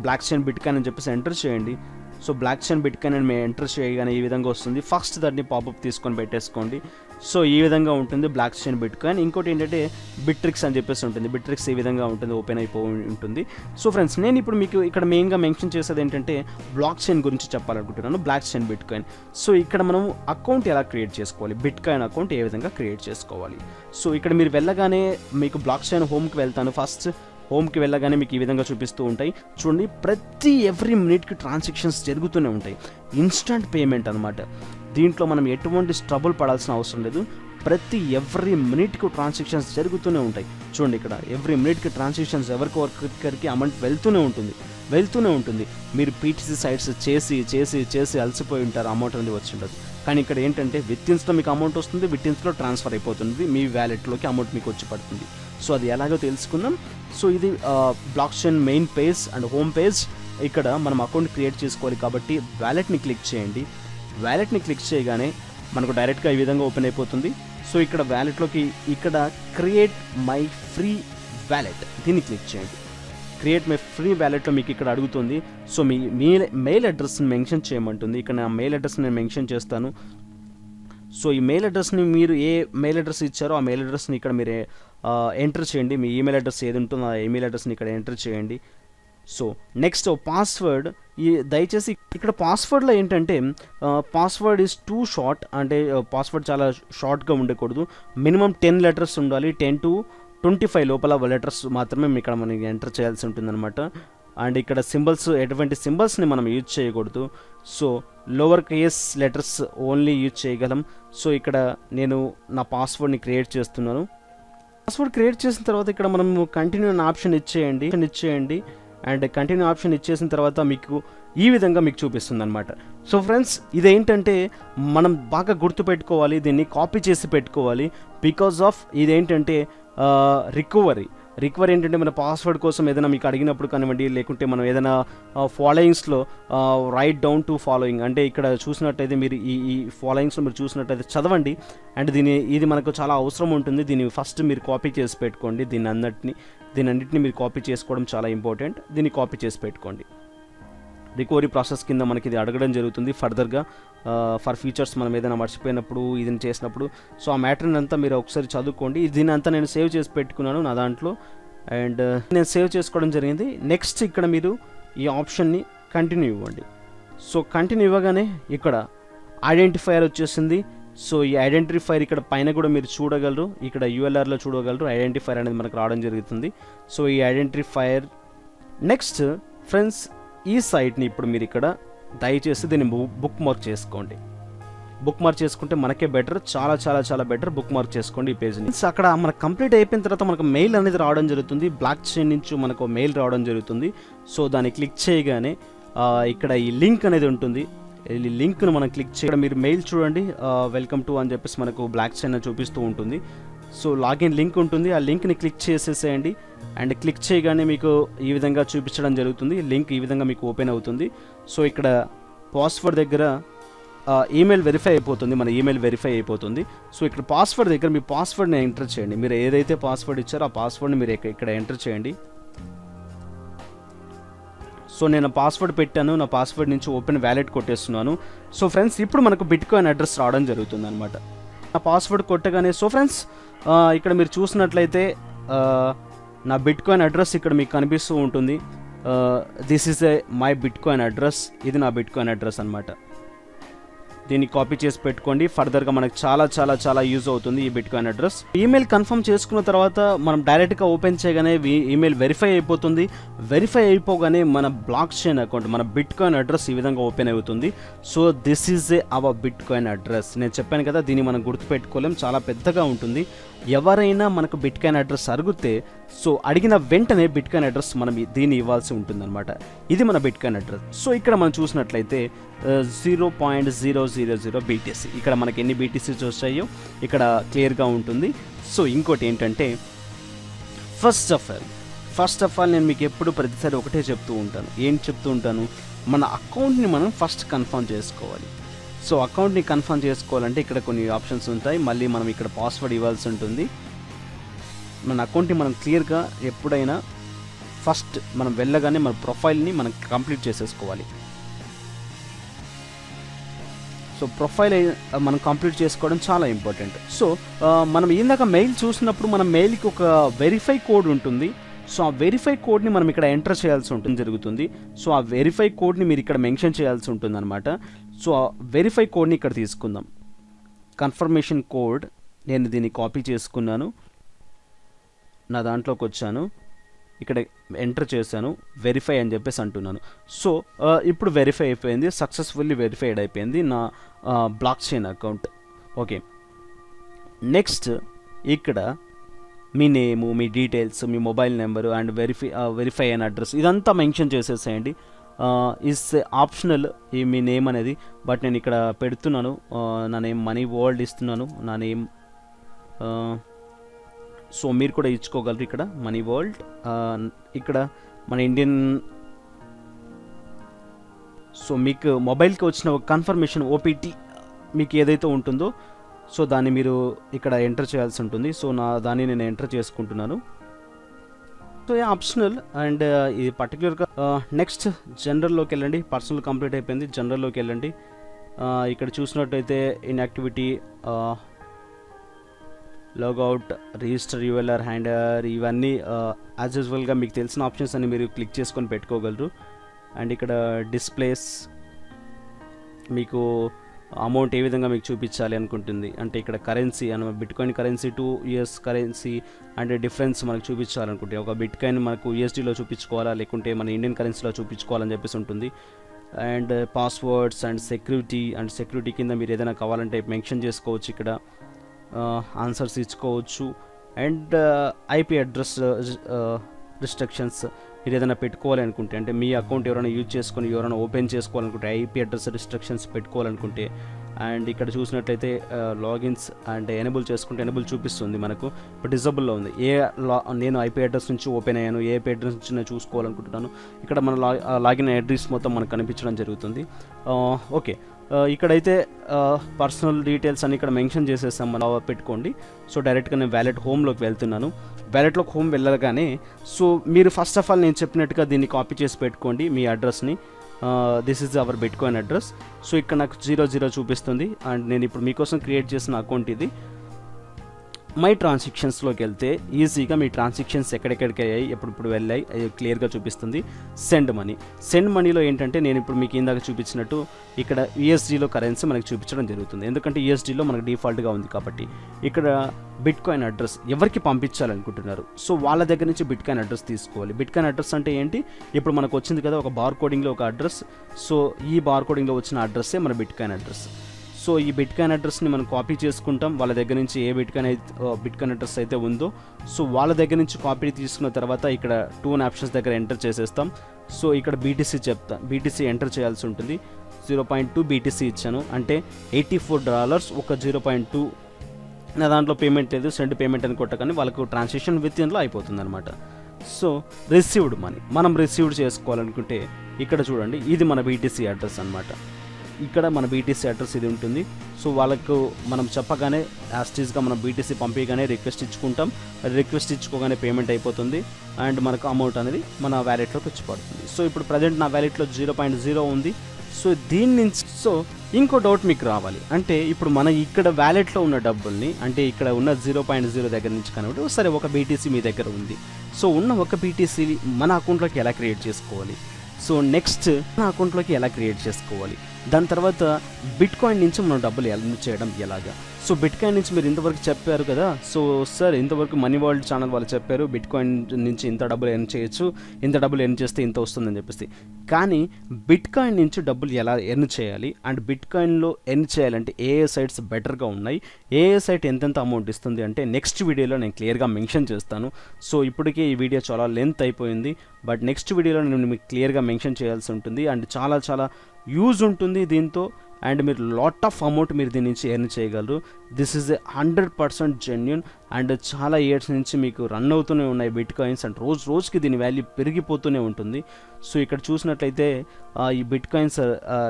బ్లాక్ చైన్ బిట్కాయిన్ అని చెప్పేసి ఎంటర్ చేయండి. సో బ్లాక్ చైన్ బిట్కాయిన్ అని మేము ఎంటర్ చేయగానే ఈ విధంగా వస్తుంది. ఫస్ట్ దాన్ని పాపప్ తీసుకొని పెట్టేసుకోండి. సో ఈ విధంగా ఉంటుంది బ్లాక్ చైన్ బిట్కాయిన్. ఇంకోటి ఏంటంటే బిట్రిక్స్ అని చెప్పేసి ఉంటుంది. బిట్రిక్స్ ఈ విధంగా ఉంటుంది, ఓపెన్ అయిపోయి ఉంటుంది. సో ఫ్రెండ్స్ నేను ఇప్పుడు మీకు ఇక్కడ మెయిన్గా మెన్షన్ చేసేది ఏంటంటే బ్లాక్ చైన్ గురించి చెప్పాలనుకుంటున్నాను, బ్లాక్ చైన్ బిట్కాయిన్. సో ఇక్కడ మనం అకౌంట్ ఎలా క్రియేట్ చేసుకోవాలి, బిట్కాయిన్ అకౌంట్ ఏ విధంగా క్రియేట్ చేసుకోవాలి. సో ఇక్కడ మీరు వెళ్ళగానే మీకు బ్లాక్ చైన్ హోమ్కి వెళ్తాను. ఫస్ట్ హోమ్కి వెళ్ళగానే మీకు ఈ విధంగా చూపిస్తూ ఉంటాయి. చూడండి, ప్రతి ఎవ్రీ మినిట్కి ట్రాన్సాక్షన్స్ జరుగుతూనే ఉంటాయి. ఇన్స్టంట్ పేమెంట్ అనమాట. దీంట్లో మనం ఎటువంటి స్ట్రబుల్ పడాల్సిన అవసరం లేదు. ప్రతి ఎవ్రీ మినిట్కి ట్రాన్సాక్షన్స్ జరుగుతూనే ఉంటాయి. చూడండి, ఇక్కడ ఎవ్రీ మినిట్కి ట్రాన్సాక్షన్స్ ఎవరికొకరికి అమౌంట్ వెళ్తూనే ఉంటుంది. మీరు పీటీసీ సైట్స్ చేసి అలసిపోయి ఉంటారు, అమౌంట్ అనేది వచ్చి ఉండదు. కానీ ఇక్కడ ఏంటంటే విత్ఇన్స్లో మీకు అమౌంట్ వస్తుంది, విత్ఇన్స్లో ట్రాన్స్ఫర్ అయిపోతుంది, మీ వ్యాలెట్లోకి అమౌంట్ మీకు వచ్చి పడుతుంది. సో అది ఎలాగో తెలుసుకుందాం. సో ఇది block chain main page and home page. ఇక్కడ మనం అకౌంట్ క్రియేట్ చేసుకోవాలి కాబట్టి వ్యాలెట్ని క్లిక్ చేయండి. వ్యాలెట్ని క్లిక్ చేయగానే మనకు డైరెక్ట్గా ఈ విధంగా ఓపెన్ అయిపోతుంది. సో ఇక్కడ వ్యాలెట్లోకి ఇక్కడ క్రియేట్ మై ఫ్రీ వ్యాలెట్ దీన్ని క్లిక్ చేయండి. క్రియేట్ మై ఫ్రీ వ్యాలెట్లో మీకు ఇక్కడ అడుగుతుంది. సో మీ మెయిల్ అడ్రస్ని మెన్షన్ చేయమంటుంది. ఇక్కడ నా మెయిల్ అడ్రస్ని నేను మెన్షన్ చేస్తాను. సో ఈ మెయిల్ అడ్రస్ని మీరు ఏ మెయిల్ అడ్రస్ ఇచ్చారో ఆ మెయిల్ అడ్రస్ని ఇక్కడ మీరు ఎంటర్ చేయండి. మీ ఈమెయిల్ అడ్రస్ ఏది ఉంటుందో ఆ ఈమెయిల్ అడ్రస్ని ఇక్కడ ఎంటర్ చేయండి. సో నెక్స్ట్ పాస్వర్డ్, దయచేసి ఇక్కడ పాస్వర్డ్లో ఏంటంటే పాస్వర్డ్ ఈజ్ టూ షార్ట్, అంటే పాస్వర్డ్ చాలా షార్ట్గా ఉండకూడదు. మినిమం 10 లెటర్స్ ఉండాలి. 10 to 25 లోపల లెటర్స్ మాత్రమే ఇక్కడ మనకి ఎంటర్ చేయాల్సి ఉంటుందన్నమాట. అండ్ ఇక్కడ సింబల్స్, ఎటువంటి సింబల్స్ని మనం యూజ్ చేయకూడదు. So lower case letters only use చేయగలం. సో ఇక్కడ నేను నా పాస్వర్డ్ని క్రియేట్ చేస్తున్నాను. పాస్వర్డ్ క్రియేట్ చేసిన తర్వాత ఇక్కడ మనం కంటిన్యూ అనే ఆప్షన్ ఇచ్చేయండి. అండ్ కంటిన్యూ ఆప్షన్ ఇచ్చేసిన తర్వాత మీకు ఈ విధంగా మీకు చూపిస్తుంది అనమాట. సో ఫ్రెండ్స్, ఇదేంటంటే మనం బాగా గుర్తుపెట్టుకోవాలి, దీన్ని కాపీ చేసి పెట్టుకోవాలి. బికాజ్ ఆఫ్ ఇదేంటంటే రికవరీ ఏంటంటే మన పాస్వర్డ్ కోసం ఏదైనా మీకు అడిగినప్పుడు కానివ్వండి, లేకుంటే మనం ఏదైనా ఫాలోయింగ్స్లో రైట్ డౌన్ టు ఫాలోయింగ్, అంటే ఇక్కడ చూసినట్టయితే మీరు ఈ ఫాలోయింగ్స్లో మీరు చూసినట్టయితే చదవండి. అండ్ ఇది మనకు చాలా అవసరం ఉంటుంది. దీన్ని ఫస్ట్ మీరు కాపీ చేసి పెట్టుకోండి. దీనన్నిటిని మీరు కాపీ చేసుకోవడం చాలా ఇంపార్టెంట్. దీన్ని కాపీ చేసి పెట్టుకోండి. రికవరీ ప్రాసెస్ కింద మనకి ఇది అడగడం జరుగుతుంది ఫర్దర్గా ఫర్ ఫీచర్స్ మనం ఏదైనా మర్చిపోయినప్పుడు ఇది చేసినప్పుడు. సో ఆ మ్యాటర్ని అంతా మీరు ఒకసారి చదువుకోండి. దీని అంతా నేను సేవ్ చేసి పెట్టుకున్నాను నా దాంట్లో, అండ్ నేను సేవ్ చేసుకోవడం జరిగింది. నెక్స్ట్ ఇక్కడ మీరు ఈ ఆప్షన్ని కంటిన్యూ ఇవ్వండి. సో కంటిన్యూ ఇవ్వగానే ఇక్కడ ఐడెంటిఫైయర్ వచ్చేసింది. సో ఈ ఐడెంటిఫైర్ ఇక్కడ పైన కూడా మీరు చూడగలరు, ఇక్కడ యూఎల్ఆర్లో చూడగలరు. ఐడెంటిఫైర్ అనేది మనకు రావడం జరుగుతుంది. సో ఈ ఐడెంటిఫైర్. నెక్స్ట్ ఫ్రెండ్స్, ఈ సైట్ని ఇప్పుడు మీరు ఇక్కడ దయచేసి దీన్ని బుక్ మార్క్ చేసుకోండి. బుక్ మార్క్ చేసుకుంటే మనకే బెటర్, చాలా చాలా చాలా బెటర్. బుక్ మార్క్ చేసుకోండి ఈ పేజ్ని. అక్కడ మనకు కంప్లీట్ అయిపోయిన తర్వాత మనకు మెయిల్ అనేది రావడం జరుగుతుంది. బ్లాక్ చైన్ నుంచి మనకు మెయిల్ రావడం జరుగుతుంది. సో దాన్ని క్లిక్ చేయగానే ఇక్కడ ఈ లింక్ అనేది ఉంటుంది. ఈ లింక్ను మనం క్లిక్ చేయడం, మీరు మెయిల్ చూడండి, వెల్కమ్ టు అని చెప్పేసి మనకు బ్లాక్ చైన్ చూపిస్తూ ఉంటుంది. సో లాగిన్ లింక్ ఉంటుంది, ఆ లింక్ని క్లిక్ చేసేసేయండి. అండ్ క్లిక్ చేయగానే మీకు ఈ విధంగా చూపించడం జరుగుతుంది. లింక్ ఈ విధంగా మీకు ఓపెన్ అవుతుంది. సో ఇక్కడ పాస్వర్డ్ దగ్గర ఈమెయిల్ వెరిఫై అయిపోతుంది, మన ఈమెయిల్ వెరిఫై అయిపోతుంది. సో ఇక్కడ పాస్వర్డ్ దగ్గర మీ పాస్వర్డ్ని ఎంటర్ చేయండి. మీరు ఏదైతే పాస్వర్డ్ ఇచ్చారో ఆ పాస్వర్డ్ని మీరు ఇక్కడ ఎంటర్ చేయండి. సో నేను పాస్వర్డ్ పెట్టాను, నా పాస్వర్డ్ నుంచి ఓపెన్ వ్యాలెట్ కొట్టేస్తున్నాను. సో ఫ్రెండ్స్, ఇప్పుడు మనకు బిట్కాయిన్ అడ్రస్ రావడం జరుగుతుంది అనమాట. నా పాస్వర్డ్ కొట్టగానే, సో ఫ్రెండ్స్ ఇక్కడ మీరు చూసినట్లయితే నా బిట్కాయిన్ అడ్రస్ ఇక్కడ మీకు కనిపిస్తూ ఉంటుంది. This is my bitcoin address. ఇది నా బిట్కాయిన్ అడ్రస్ అనమాట. దీన్ని కాపీ చేసి పెట్టుకోండి. ఫర్దర్గా మనకు చాలా చాలా చాలా యూజ్ అవుతుంది ఈ బిట్కాయిన్ అడ్రస్. ఈమెయిల్ కన్ఫర్మ్ చేసుకున్న తర్వాత మనం డైరెక్ట్గా ఓపెన్ చేయగానే ఈమెయిల్ వెరిఫై అయిపోతుంది. వెరిఫై అయిపోగానే మన బ్లాక్ చైన్ అకౌంట్, మన బిట్కాయిన్ అడ్రస్ ఈ విధంగా ఓపెన్ అవుతుంది. So this is our bitcoin address. నేను చెప్పాను కదా, దీన్ని మనం గుర్తుపెట్టుకోలేం, చాలా పెద్దగా ఉంటుంది. ఎవరైనా మనకు బిట్కాయిన్ అడ్రస్ అడిగితే, సో అడిగిన వెంటనే బిట్కాయిన్ అడ్రస్ మనం దీన్ని ఇవ్వాల్సి ఉంటుందన్నమాట. ఇది మన బిట్కాయిన్ అడ్రస్. సో ఇక్కడ మనం చూసినట్లయితే 0.000 BTC, ఇక్కడ మనకి ఎన్ని BTCs వచ్చాయో ఇక్కడ క్లియర్గా ఉంటుంది. సో ఇంకోటి ఏంటంటే, ఫస్ట్ ఆఫ్ ఆల్ నేను మీకు ఎప్పుడు ప్రతిసారి ఒకటే చెప్తూ ఉంటాను, మన అకౌంట్ని మనం ఫస్ట్ కన్ఫర్మ్ చేసుకోవాలి. సో అకౌంట్ని కన్ఫర్మ్ చేసుకోవాలంటే ఇక్కడ కొన్ని ఆప్షన్స్ ఉంటాయి. మళ్ళీ మనం ఇక్కడ పాస్వర్డ్ ఇవ్వాల్సి ఉంటుంది. మన అకౌంట్ని మనం క్లియర్గా ఎప్పుడైనా ఫస్ట్ మనం వెళ్ళగానే మన ప్రొఫైల్ని మనం కంప్లీట్ చేసేసుకోవాలి. సో ప్రొఫైల్ మనం కంప్లీట్ చేసుకోవడం చాలా ఇంపార్టెంట్. సో మనం ఇందాక మెయిల్ చూసినప్పుడు మన మెయిల్కి ఒక వెరిఫై కోడ్ ఉంటుంది. సో ఆ వెరిఫై కోడ్ని మనం ఇక్కడ ఎంటర్ చేయాల్సి ఉంటుంది జరుగుతుంది. సో ఆ వెరిఫై కోడ్ని మీరు ఇక్కడ మెన్షన్ చేయాల్సి ఉంటుంది అనమాట. సో ఆ వెరిఫై కోడ్ని ఇక్కడ తీసుకుందాం. కన్ఫర్మేషన్ కోడ్, నేను దీన్ని కాపీ చేసుకున్నాను, నా దాంట్లోకి వచ్చాను, ఇక్కడ ఎంటర్ చేశాను, వెరిఫై అని చెప్పేసి అంటున్నాను. సో ఇప్పుడు వెరిఫై అయిపోయింది, సక్సెస్ఫుల్లీ వెరిఫైడ్ అయిపోయింది నా blockchain account. Okay, next ఇక్కడ మీ నేము, మీ డీటెయిల్స్, మీ మొబైల్ నెంబరు అండ్ వెరిఫై అయిన అడ్రస్ ఇదంతా మెన్షన్ చేసేసేయండి. ఇస్ ఆప్షనల్ ఈ మీ నేమ్ అనేది, బట్ నేను ఇక్కడ పెడుతున్నాను. నా నేమ్ మనీ వరల్డ్ ఇస్తున్నాను, నా నేమ్. సో మీరు కూడా ఇచ్చుకోగలరు ఇక్కడ మనీ వరల్డ్. ఇక్కడ మన ఇండియన్. సో మీకు మొబైల్కి వచ్చిన ఒక కన్ఫర్మేషన్ OPT మీకు ఏదైతే ఉంటుందో, సో దాన్ని మీరు ఇక్కడ ఎంటర్ చేయాల్సి ఉంటుంది. సో దాన్ని నేను ఎంటర్ చేసుకుంటున్నాను. So optional. అండ్ ఇది పర్టికులర్గా నెక్స్ట్ జనరల్లోకి వెళ్ళండి. పర్సనల్ కంప్లీట్ అయిపోయింది, జనరల్లోకి వెళ్ళండి. ఇక్కడ చూసినట్టయితే ఇన్యాక్టివిటీ లాగౌట్, రిజిస్టర్ యుఎల్ఆర్ హ్యాండర్, ఇవన్నీ యాజ్ యూజువల్గా మీకు తెలిసిన ఆప్షన్స్ అన్ని మీరు క్లిక్ చేసుకొని పెట్టుకోగలరు. అండ్ ఇక్కడ డిస్ప్లేస్ మీకు అమౌంట్ ఏ విధంగా మీకు చూపించాలి అనుకుంటుంది అంటే ఇక్కడ కరెన్సీ అన్న bitcoin currency to US currency అంటే డిఫరెన్స్ మనకు చూపించాలనుకుంటే ఒక బిట్కాయిన్ మనకు యూఎస్డీలో చూపించుకోవాలా లేకుంటే మన ఇండియన్ కరెన్సీలో చూపించుకోవాలని చెప్పేసి ఉంటుంది. అండ్ పాస్వర్డ్స్ అండ్ సెక్యూరిటీ కింద మీరు ఏదైనా కావాలంటే మెన్షన్ చేసుకోవచ్చు, ఇక్కడ ఆన్సర్స్ ఇచ్చుకోవచ్చు. అండ్ ఐపీ అడ్రస్ రిస్ట్రిక్షన్స్ మీరు ఏదైనా పెట్టుకోవాలి అనుకుంటే అంటే మీ అకౌంట్ ఎవరైనా యూజ్ చేసుకొని ఎవరైనా ఓపెన్ చేసుకోవాలనుకుంటే ఐపీ అడ్రస్ రిస్ట్రిక్షన్స్ పెట్టుకోవాలనుకుంటే. అండ్ ఇక్కడ చూసినట్లయితే లాగిన్స్ అంటే ఎనేబుల్ చేసుకుంటే ఎనేబుల్ చూపిస్తుంది మనకు, ఇప్పుడు డిజబుల్లో ఉంది. నేను ఐపీ అడ్రస్ నుంచి ఓపెన్ అయ్యాను, ఏ ఐపీ అడ్రస్ నుంచి నేను చూసుకోవాలనుకుంటున్నాను, ఇక్కడ మన లాగిన్ అడ్రస్ మొత్తం మనకు కనిపించడం జరుగుతుంది. ఓకే, ఇక్కడైతే పర్సనల్ డీటెయిల్స్ అని ఇక్కడ మెన్షన్ చేసేస్తాం మనం పెట్టుకోండి. సో డైరెక్ట్గా నేను వ్యాలెట్ హోమ్లోకి వెళ్తున్నాను. వ్యాలెట్లోకి హోమ్ వెళ్ళగానే సో మీరు ఫస్ట్ ఆఫ్ ఆల్ నేను చెప్పినట్టుగా దీన్ని కాపీ చేసి పెట్టుకోండి మీ అడ్రస్ని. This is our bitcoin address. So ఇక్కడ నాకు 00 చూపిస్తుంది అండ్ నేను ఇప్పుడు మీకోసం క్రియేట్ చేసిన అకౌంట్ ఇది. మై ట్రాన్సాక్షన్స్లోకి వెళ్తే ఈజీగా మీ ట్రాన్సాక్షన్స్ ఎక్కడెక్కడికి అయ్యాయి ఎప్పుడు వెళ్ళాయి క్లియర్గా చూపిస్తుంది. సెండ్ మనీలో ఏంటంటే నేను ఇప్పుడు మీకు ఇందాక చూపించినట్టు ఇక్కడ యూఎస్డీలో కరెన్సీ మనకు చూపించడం జరుగుతుంది, ఎందుకంటే యూఎస్డీలో మనకు డిఫాల్ట్గా ఉంది కాబట్టి. ఇక్కడ బిట్కాయిన్ అడ్రస్ ఎవరికి పంపించాలనుకుంటున్నారు సో వాళ్ళ దగ్గర నుంచి బిట్కాయిన్ అడ్రస్ తీసుకోవాలి. బిట్కాయిన్ అడ్రస్ అంటే ఏంటి, ఇప్పుడు మనకు వచ్చింది కదా ఒక బార్ కోడింగ్లో ఒక అడ్రస్, సో ఈ బార్ కోడింగ్లో వచ్చిన అడ్రస్సే మన బిట్కాయిన్ అడ్రస్. సో ఈ బిట్కాయిన్ అడ్రస్ని మనం కాపీ చేసుకుంటాం వాళ్ళ దగ్గర నుంచి ఏ బిట్కాయిన్ అడ్రస్ అయితే ఉందో. సో వాళ్ళ దగ్గర నుంచి కాపీ తీసుకున్న తర్వాత ఇక్కడ 2 ఆప్షన్స్ దగ్గర ఎంటర్ చేసేస్తాం. సో ఇక్కడ బీటీసీ ఎంటర్ చేయాల్సి ఉంటుంది. 0.2 బీటీసీ ఇచ్చాను అంటే $84 ఒక 0.2 నా దాంట్లో పేమెంట్ లేదు, సెండ్ పేమెంట్ అని కొట్టగానే వాళ్ళకు ట్రాన్సాక్షన్ విత్ ఇన్లో అయిపోతుంది అనమాట. సో రిసీవ్డ్ మనీ మనం రిసీవ్డ్ చేసుకోవాలనుకుంటే ఇక్కడ చూడండి ఇది మన బీటీసీ అడ్రస్ అనమాట. ఇక్కడ మన బీటీసీ అడ్రస్ ఇది ఉంటుంది. సో వాళ్ళకు మనం చెప్పగానే యాస్టీస్గా మనం బీటీసీ పంపించగానే రిక్వెస్ట్ ఇచ్చుకోగానే పేమెంట్ అయిపోతుంది అండ్ మనకు అమౌంట్ అనేది మన వ్యాలెట్లోకి వచ్చి పడుతుంది. సో ఇప్పుడు ప్రజెంట్ నా వ్యాలెట్లో 0.0 ఉంది. సో దీని నుంచి సో ఇంకో డౌట్ మీకు రావాలి అంటే ఇప్పుడు మన ఇక్కడ వ్యాలెట్లో ఉన్న డబ్బుల్ని అంటే ఇక్కడ ఉన్న 0.0 దగ్గర నుంచి కనుక సరే ఒక బీటీసీ మీ దగ్గర ఉంది. సో ఉన్న ఒక బీటీసీ మన అకౌంట్లోకి ఎలా క్రియేట్ చేసుకోవాలి, సో నెక్స్ట్ మన అకౌంట్లోకి ఎలా క్రియేట్ చేసుకోవాలి, దాని తర్వాత బిట్కాయిన్ నుంచి మనం డబ్బులు ఎర్న్ చేయడం ఎలాగా. సో బిట్కాయిన్ నుంచి మీరు ఇంతవరకు చెప్పారు కదా, సో సార్ ఇంతవరకు మనీ వరల్డ్ ఛానల్ వాళ్ళు చెప్పారు బిట్కాయిన్ నుంచి ఇంత డబ్బులు ఎర్న్ చేయొచ్చు, ఇంత డబ్బులు ఎర్న్ చేస్తే ఇంత వస్తుందని చెప్పేసి. కానీ బిట్కాయిన్ నుంచి డబ్బులు ఎలా ఎర్న్ చేయాలి అండ్ బిట్కాయిన్లో ఎర్న్ చేయాలంటే ఏ సైట్స్ బెటర్గా ఉన్నాయి, ఏ సైట్ ఎంతెంత అమౌంట్ ఇస్తుంది అంటే నెక్స్ట్ వీడియోలో నేను క్లియర్గా మెన్షన్ చేస్తాను. సో ఇప్పటికే ఈ వీడియో చాలా లెంత్ అయిపోయింది, బట్ నెక్స్ట్ వీడియోలో నేను మీకు క్లియర్గా మెన్షన్ చేయాల్సి ఉంటుంది అండ్ చాలా యూజ్ ఉంటుంది దీంతో. అండ్ మీరు లాట్ ఆఫ్ అమౌంట్ మీరు దీని నుంచి ఎర్న్ చేయగలరు. దిస్ ఈజ్ 100% జెన్యూన్ అండ్ చాలా ఇయర్స్ నుంచి మీకు రన్ అవుతూనే ఉన్నాయి బిట్కాయిన్స్ అండ్ రోజుకి దీని వాల్యూ పెరిగిపోతూనే ఉంటుంది. సో ఇక్కడ చూసినట్లయితే ఈ బిట్కాయిన్స్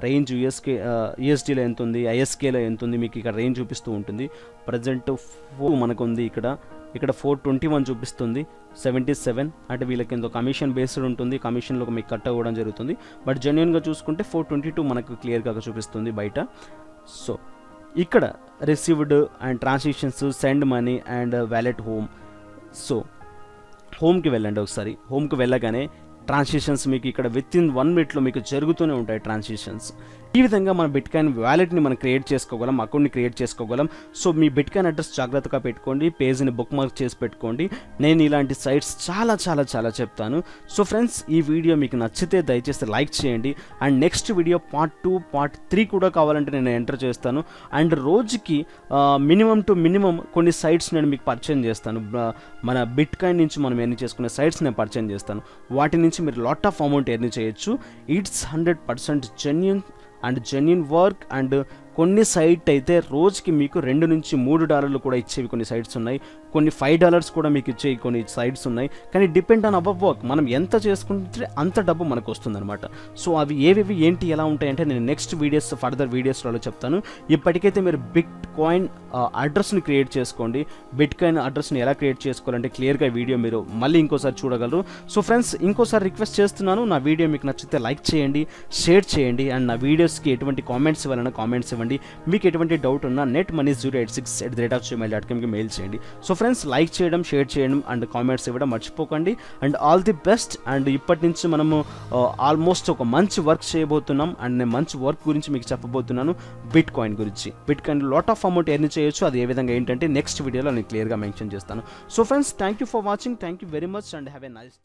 రేంజ్ యూఎస్డీలో ఎంత ఉంది, ఐఎస్కేలో ఎంత ఉంది మీకు ఇక్కడ రేంజ్ చూపిస్తూ ఉంటుంది. ప్రజెంట్ 4 మనకు ఉంది, ఇక్కడ 421 చూపిస్తుంది, 77 అంటే వీళ్ళకి ఎంతో కమిషన్ బేస్డ్ ఉంటుంది, కమిషన్లో మీకు కట్ అవ్వడం జరుగుతుంది. బట్ జెన్యూన్గా చూసుకుంటే 422 మనకు క్లియర్గా చూపిస్తుంది బయట. సో ఇక్కడ received and transactions, send money and wallet home. So హోమ్కి వెళ్ళండి ఒకసారి. హోమ్కి వెళ్ళగానే ట్రాన్సాక్షన్స్ మీకు ఇక్కడ విత్ ఇన్ 1 మినిట్లో మీకు జరుగుతూనే ఉంటాయి ట్రాన్సాక్షన్స్. ఈ విధంగా మన బిట్కాయిన్ వ్యాలెట్ని మనం క్రియేట్ చేసుకోగలం, అకౌంట్ని క్రియేట్ చేసుకోగలం. సో మీ బిట్కాయిన్ అడ్రస్ జాగ్రత్తగా పెట్టుకోండి, పేజ్ని బుక్ మార్క్ చేసి పెట్టుకోండి. నేను ఇలాంటి సైట్స్ చాలా చెప్తాను. సో ఫ్రెండ్స్ ఈ వీడియో మీకు నచ్చితే దయచేసి లైక్ చేయండి and next video part 2, part 3 కూడా కావాలంటే నేను ఎంటర్ చేస్తాను. అండ్ రోజుకి మినిమం కొన్ని సైట్స్ నేను మీకు పరిచయం చేస్తాను. మన బిట్కాయిన్ నుంచి మనం ఎర్న్ చేసుకునే సైట్స్ నేను పరిచయం చేస్తాను. వాటి నుంచి మీరు లాట్ ఆఫ్ అమౌంట్ ఎర్న్ చేయొచ్చు. ఇట్స్ 100% జెన్యూన్ వర్క్ అండ్ కొన్ని సైట్ అయితే రోజుకి మీకు $2-3 కూడా ఇచ్చేవి కొన్ని సైట్స్ ఉన్నాయి, కొన్ని $5 కూడా మీకు ఇచ్చేవి కొన్ని సైట్స్ ఉన్నాయి. కానీ డిపెండ్ ఆన్ అవర్ వర్క్, మనం ఎంత చేసుకుంటే అంత డబ్బు మనకు వస్తుందన్నమాట. సో అవి ఏవి ఏంటి ఎలా ఉంటాయంటే నేను నెక్స్ట్ ఫర్దర్ వీడియోస్లో చెప్తాను. ఇప్పటికైతే మీరు బిట్కాయిన్ అడ్రస్ని క్రియేట్ చేసుకోండి. బిట్కాయిన్ అడ్రస్ని ఎలా క్రియేట్ చేసుకోవాలంటే క్లియర్గా వీడియో మీరు మళ్ళీ ఇంకోసారి చూడగలరు. సో ఫ్రెండ్స్ ఇంకోసారి రిక్వెస్ట్ చేస్తున్నాను, నా వీడియో మీకు నచ్చితే లైక్ చేయండి, షేర్ చేయండి అండ్ నా వీడియోస్కి ఎటువంటి కామెంట్స్ ఇవ్వాలన్నా కామెంట్స్ ఇవ్వండి. ఇవ్వండి. మీకు ఎటువంటి డౌట్ ఉన్నా netmoney086@gmail.com మెయిల్ చేయండి. సో ఫ్రెండ్స్, లైక్ చేయడం, షేర్ చేయడం అండ్ కామెంట్స్ ఇవ్వడం మర్చిపోకండి. And all the best. And ఇప్పటి నుంచి మనము ఆల్మోస్ట్ ఒక మంచి వర్క్ చేయబోతున్నాం. అండ్ నేను మంచి వర్క్ గురించి మీకు చెప్పబోతున్నాను, బిట్ కాయిన్ గురించి. Bit coin lot of amount earn చేయొచ్చు. అది ఏ విధంగా ఏంటంటే నెక్స్ట్ వీడియోలో నేను క్లియర్గా మెన్షన్ చేస్తాను. So friends, thank you for watching. Thank you very much and have a nice day.